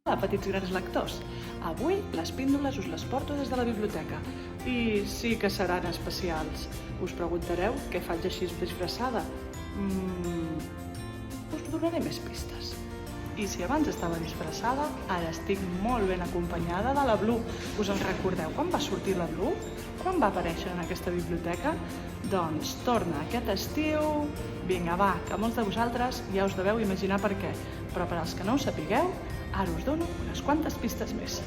Hola, petits grans lectors. Avui les píndoles us les porto des de la biblioteca i sí que seran especials. Us preguntareu què faig així disfressada? Us donaré més pistes. I si abans estava disfressada, ara estic molt ben acompanyada de la Blu. Us en recordeu quan va sortir la Blu? Quan va aparèixer en aquesta biblioteca? Doncs torna aquest estiu. Vinga, va, que molts de vosaltres ja us deveu imaginar per què. Però per als que no ho sapigueu, ara us dono unes quantes pistes més.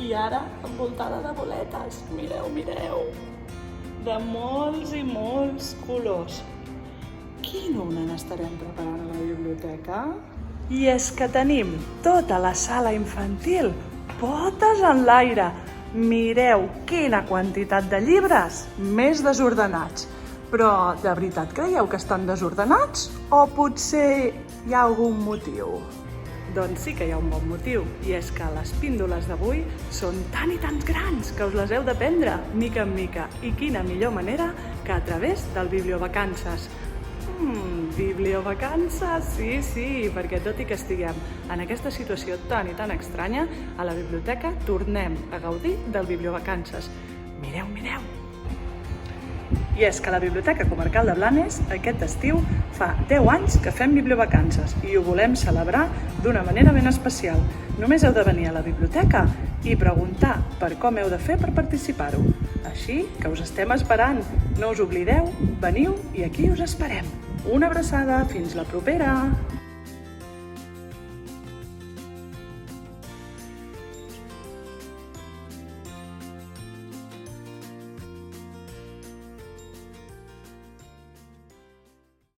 I ara, envoltada de boletes. Mireu, mireu. De molts i molts colors. Quin una n'estarem preparant a la biblioteca? I és que tenim tota la sala infantil, potes en l'aire. Mireu quina quantitat de llibres més desordenats. Però de veritat creieu que estan desordenats? O potser hi ha algun motiu? Doncs sí que hi ha un bon motiu, i és que les píndoles d'avui són tan i tants grans que us les heu de prendre mica en mica. I quina millor manera que a través del Bibliovacances. Bibliovacances, sí, perquè tot i que estiguem en aquesta situació tan i tan estranya, a la biblioteca tornem a gaudir del Bibliovacances. Mireu, mireu! I és que a la Biblioteca Comarcal de Blanes aquest estiu fa 10 anys que fem Bibliovacances i ho volem celebrar d'una manera ben especial. Només heu de venir a la biblioteca i preguntar per com heu de fer per participar-ho. Així que us estem esperant. No us oblideu, veniu i aquí us esperem. Una abraçada, fins la propera!